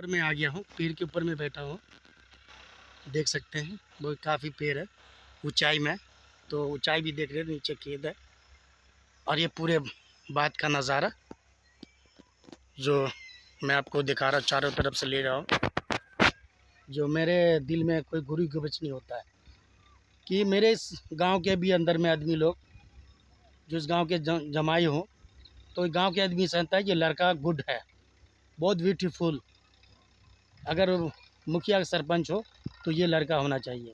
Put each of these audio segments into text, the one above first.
ऊपर में आ गया हूँ, पेड़ के ऊपर में बैठा हूँ। देख सकते हैं वो काफ़ी पेड़ है ऊंचाई में, तो ऊंचाई भी देख रहे हैं, नीचे खेत है। और ये पूरे बात का नज़ारा जो मैं आपको दिखा रहा हूँ, चारों तरफ से ले रहा हूँ। जो मेरे दिल में कोई गुरु गुबच नहीं होता है कि मेरे इस गांव के भी अंदर में आदमी लोग जो इस गांव के जमाई हों, तो गांव के आदमी समझता है कि लड़का गुड है, बहुत ब्यूटीफुल। अगर मुखिया सरपंच हो तो ये लड़का होना चाहिए।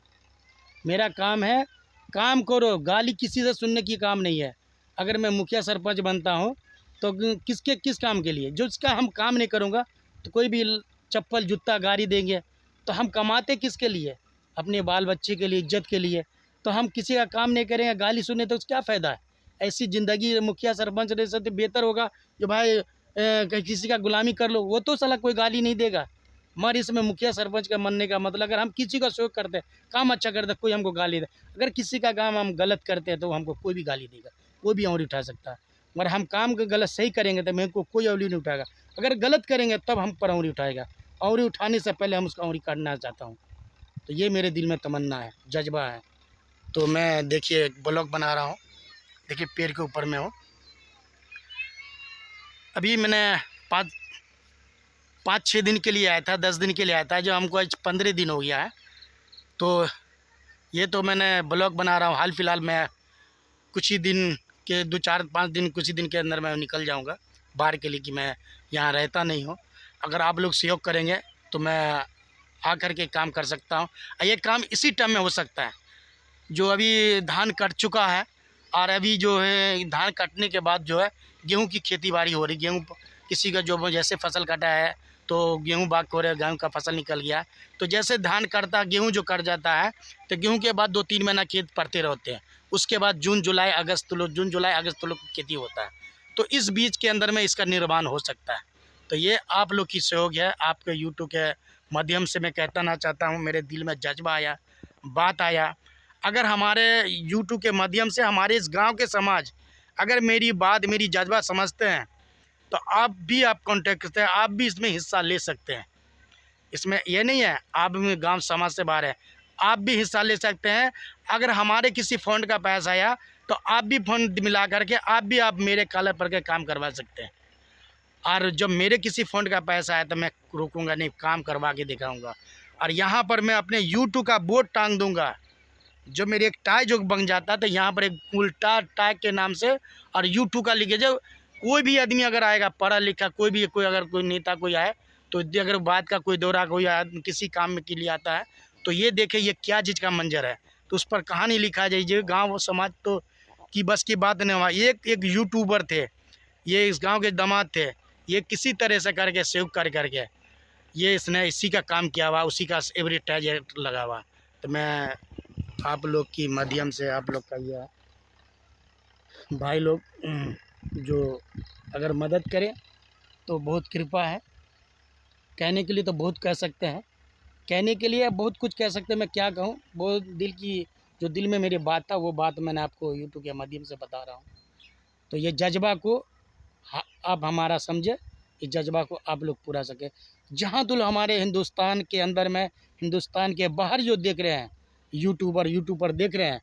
मेरा काम है, काम करो, गाली किसी से सुनने की काम नहीं है। अगर मैं मुखिया सरपंच बनता हूँ तो किस काम के लिए? जो इसका हम काम नहीं करूँगा तो कोई भी चप्पल जूता गाड़ी देंगे, तो हम कमाते किसके लिए? अपने बाल बच्चे के लिए, इज्जत के लिए। तो हम किसी का काम नहीं करेंगे, गाली सुने तो क्या फ़ायदा है? ऐसी ज़िंदगी मुखिया सरपंच रह सकते, बेहतर होगा जो भाई किसी का गुलामी कर लो, वो तो साला कोई गाली नहीं देगा। मगर इसमें मुखिया सरपंच का मनने का मतलब, अगर हम किसी का शौक करते हैं, काम अच्छा करते हैं, कोई हमको गाली दे। अगर किसी का काम हम गलत करते हैं तो हमको कोई भी गाली देगा, कोई भी उंगली उठा सकता है। मगर हम काम को गलत सही करेंगे तो मेरे को कोई उंगली नहीं उठाएगा। अगर गलत करेंगे तब हम पर उंगली उठाएगा। उंगली उठाने से पहले हम उसका उंगली काटना चाहता हूँ। तो ये मेरे दिल में तमन्ना है, जज्बा है। तो मैं देखिए ब्लॉग बना रहा हूँ, देखिए पेड़ के ऊपर में हूँ। अभी मैंने 5-6 दिन के लिए आया था, 10 दिन के लिए आया था, जो हमको आज 15 दिन हो गया है। तो ये तो मैंने ब्लॉग बना रहा हूँ। हाल फिलहाल मैं कुछ ही दिन के 2-4-5 दिन, कुछ ही दिन के अंदर मैं निकल जाऊँगा बाहर के लिए, कि मैं यहाँ रहता नहीं हूँ। अगर आप लोग सहयोग करेंगे तो मैं आकर के काम कर सकता हूँ। ये काम इसी टाइम में हो सकता है जो अभी धान कट चुका है, और अभी जो है धान कटने के बाद जो है गेहूं की खेती बाड़ी हो रही। गेहूं किसी का जो जैसे फसल कटा है तो गेहूं बाग हो रहे, गेहूं का फसल निकल गया। तो जैसे धान कटता, गेहूं जो कट जाता है, तो गेहूं के बाद 2-3 महीना खेत पड़ते रहते हैं। उसके बाद जून जुलाई अगस्त लोग खेती होता है। तो इस बीच के अंदर में इसका निर्माण हो सकता है। तो ये आप लोग की सहयोग है, आपके यूट्यूब के माध्यम से मैं कहना चाहता हूँ। मेरे दिल में जज्बा आया, बात आया। अगर हमारे यूट्यूब के माध्यम से हमारे इस गांव के समाज अगर मेरी बात, मेरी जज्बा समझते हैं, तो आप भी आप कांटेक्ट करते हैं, आप भी इसमें हिस्सा ले सकते हैं। इसमें ये नहीं है आप गांव समाज से बाहर है, आप भी हिस्सा ले सकते हैं। अगर हमारे किसी फंड का पैसा आया तो आप भी फंड मिला करके आप मेरे कॉलर पर के काम करवा सकते हैं। और जब मेरे किसी फंड का पैसा आया तो मैं रुकूंगा नहीं, काम करवा के दिखाऊंगा। और यहाँ पर मैं अपने यूट्यूब का बोर्ड टांग दूंगा। जो मेरे एक टाई जो बन जाता है तो यहाँ पर एक उल्टा टाई के नाम से और यूट्यूब का लिखे। जब कोई भी आदमी अगर आएगा, पढ़ा लिखा कोई अगर कोई नेता कोई आए, तो अगर बात का कोई दौरा कोई किसी काम में के लिए आता है, तो ये देखे ये क्या चीज़ का मंजर है, तो उस पर कहानी लिखा जाइए। गाँव और समाज तो की बस की बात नहीं हुआ। एक यूट्यूबर थे, ये इस गाँव के दामाद थे, ये किसी तरह से करके सेव करके ये इसने इसी का काम किया हुआ, उसी का एडवर्टाइज लगा हुआ। तो मैं आप लोग की माध्यम से, आप लोग का ये भाई लोग जो अगर मदद करें तो बहुत कृपा है। कहने के लिए तो बहुत कह सकते हैं, कहने के लिए बहुत कुछ कह सकते हैं। मैं क्या कहूँ, बहुत दिल की जो दिल में मेरी बात था वो बात मैंने आपको यूट्यूब के माध्यम से बता रहा हूँ। तो ये जज्बा को आप हमारा समझे, इस जज्बा को आप लोग पूरा सके। जहाँ दूर हमारे हिंदुस्तान के अंदर में, हिंदुस्तान के बाहर जो देख रहे हैं यूट्यूबर देख रहे हैं,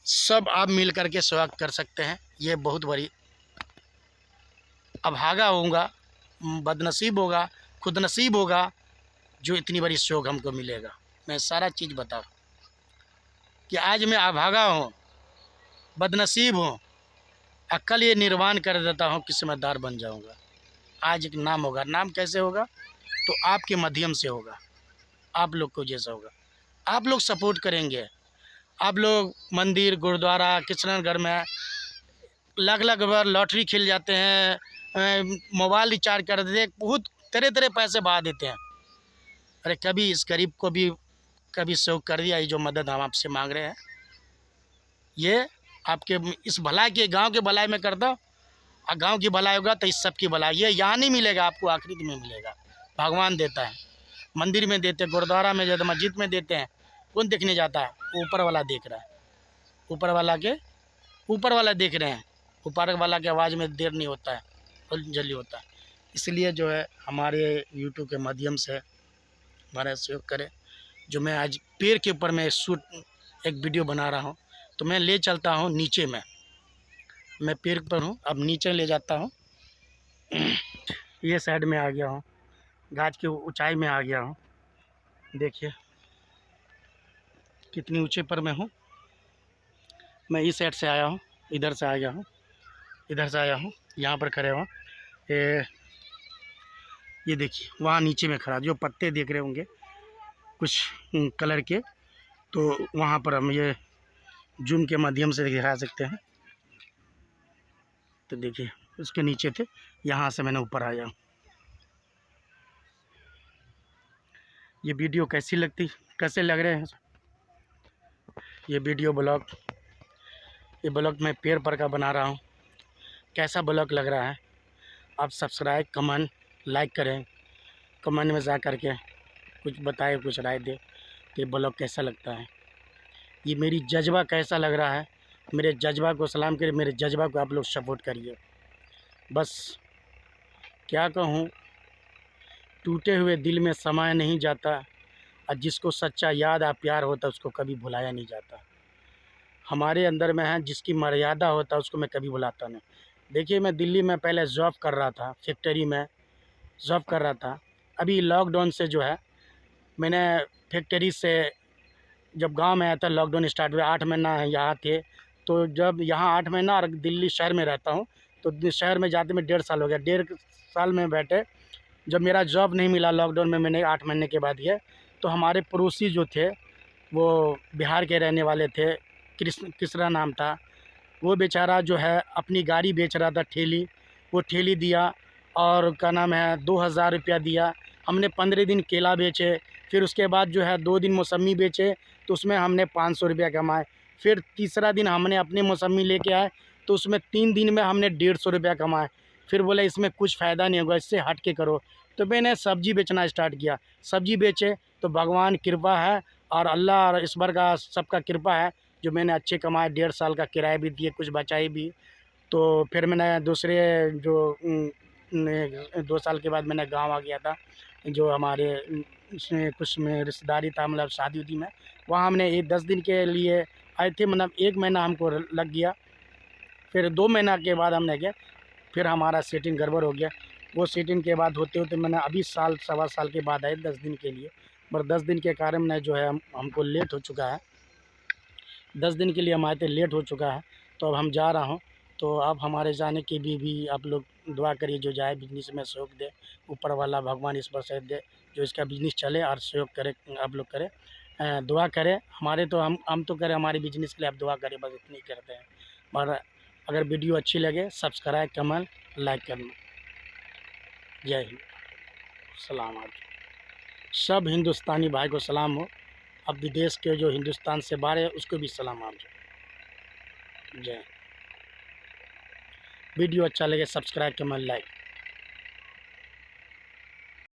सब आप मिल कर के स्वागत कर सकते हैं। ये बहुत बड़ी अभागा होगा, बदनसीब होगा, खुदनसीब होगा जो इतनी बड़ी शौक हमको मिलेगा। मैं सारा चीज़ बताऊँ कि आज मैं अभागा हूँ, बदनसीब हूँ, कल ये निर्वाण कर देता हूँ, किस्मतदार बन जाऊँगा। आज एक नाम होगा। नाम कैसे होगा? तो आपके माध्यम से होगा, आप लोग को जैसा होगा। आप लोग सपोर्ट करेंगे, आप लोग मंदिर गुरुद्वारा कृष्णनगर में लाख बार लॉटरी खेल जाते हैं, मोबाइल रिचार्ज कर देते हैं, बहुत तरह पैसे बहा देते हैं। अरे कभी इस गरीब को भी कभी सहयोग कर दिया। ये जो मदद हम आपसे मांग रहे हैं, ये आपके इस भलाई के, गांव के भलाई में करता हूँ। और गांव की भलाई होगा तो इस सब की भलाई। ये यहाँ नहीं मिलेगा, आपको आखिरत में मिलेगा। भगवान देता है, मंदिर में देते हैं, गुरुद्वारा में जाते, मस्जिद में देते हैं। कौन देखने जाता है? ऊपर वाला देख रहा है, ऊपर वाला देख रहे हैं। ऊपर वाला की आवाज़ में देर नहीं होता है, जल्दी होता है। इसलिए जो है हमारे यूट्यूब के माध्यम से हमारा सहयोग करें। जो मैं आज पेड़ के ऊपर मैं एक वीडियो बना रहा हूँ, तो मैं ले चलता हूँ नीचे में, मैं पेड़ पर हूँ, अब नीचे ले जाता हूँ। ये साइड में आ गया हूँ, गाछ की ऊंचाई में आ गया हूँ। देखिए कितनी ऊंचे पर मैं हूँ। मैं इस साइड से आया हूँ, इधर से आ गया हूँ, इधर से आया हूँ, यहाँ पर खड़े हुआ। ये देखिए वहाँ नीचे में खड़ा, जो पत्ते देख रहे होंगे कुछ कलर के, तो वहाँ पर हम ये जूम के माध्यम से दिखा सकते हैं। तो देखिए उसके नीचे थे, यहाँ से मैंने ऊपर आया। ये वीडियो कैसे लग रहे हैं ये वीडियो ब्लॉग, ये ब्लॉग मैं पेड़ पर का बना रहा हूँ। कैसा ब्लॉग लग रहा है आप सब्सक्राइब, कमेंट, लाइक करें। कमेंट में जा करके कुछ बताए, कुछ राय दे कि ये ब्लॉग कैसा लगता है, ये मेरी जज्बा कैसा लग रहा है। मेरे जज्बा को सलाम करिए, मेरे जज्बा को आप लोग सपोर्ट करिए। बस क्या कहूँ, टूटे हुए दिल में समाया नहीं जाता, और जिसको सच्चा याद और प्यार होता उसको कभी भुलाया नहीं जाता। हमारे अंदर में है, जिसकी मर्यादा होता उसको मैं कभी भुलाता नहीं। देखिए मैं दिल्ली में पहले जॉब कर रहा था, फैक्ट्री में जॉब कर रहा था। अभी लॉकडाउन से जो है मैंने फैक्ट्री से जब गांव में आया था, लॉकडाउन स्टार्ट हुआ, 8 महीना यहाँ थे। तो जब यहाँ 8 महीना और दिल्ली शहर में रहता हूँ, तो शहर में जाते में 1.5 साल हो गया। 1.5 साल में बैठे, जब मेरा जॉब नहीं मिला लॉकडाउन में, मैंने 8 महीने के बाद गया, तो हमारे पड़ोसी जो थे वो बिहार के रहने वाले थे, किसरा नाम था। वो बेचारा जो है अपनी गाड़ी बेच रहा था, ठेली, वो ठेली दिया, और क्या नाम है 2000 रुपया दिया। हमने 15 दिन केला बेचे, फिर उसके बाद जो है 2 दिन मौसम्मी बेचे, तो उसमें हमने 500 रुपया कमाए। फिर तीसरा दिन हमने अपने मौसम्मी लेके आए, तो उसमें 3 दिन में हमने 150 रुपया कमाए। फिर बोले इसमें कुछ फ़ायदा नहीं होगा, इससे हट के करो। तो मैंने सब्ज़ी बेचना स्टार्ट किया। सब्ज़ी बेचे तो भगवान कृपा है, और अल्लाह और ईश्वर का सबका कृपा है, जो मैंने अच्छे कमाए। 1.5 साल का किराया भी दिए, कुछ बचाई भी। तो फिर मैंने दूसरे जो 2 साल के बाद मैंने गांव आ गया था, जो हमारे उसमें कुछ में रिश्तेदारी था, मतलब शादी उदी में। वहाँ हमने 10 दिन के लिए आए थे, मतलब 1 महीना हमको लग गया। फिर 2 महीना के बाद हमने गया, फिर हमारा सेटिंग गड़बड़ हो गया। वो सेटिंग के बाद होते होते मैंने अभी साल, सवा साल के बाद आए 10 दिन के लिए, पर 10 दिन के कारण ने जो है हमको लेट हो चुका है। 10 दिन के लिए हम आए थे, लेट हो चुका है, तो अब हम जा रहा हूँ। तो आप हमारे जाने की भी आप लोग दुआ करिए, जो जाए बिजनेस में सहयोग दे, ऊपर वाला भगवान इस पर सहयोग दे, जो इसका बिजनेस चले और सहयोग करें, आप लोग करें, दुआ करें। हमारे तो हम तो करें, हमारे बिजनेस के लिए आप दुआ करें, बस इतनी करते हैं। और अगर वीडियो अच्छी लगे सब्सक्राइब, कमेंट, लाइक करना। जय हिंद, सलाम। आप सब हिंदुस्तानी भाई को सलाम हो, अब विदेश के जो हिंदुस्तान से बाहर है उसको भी सलाम आप। जय। वीडियो अच्छा लगे सब्सक्राइब, कमेंट, लाइक।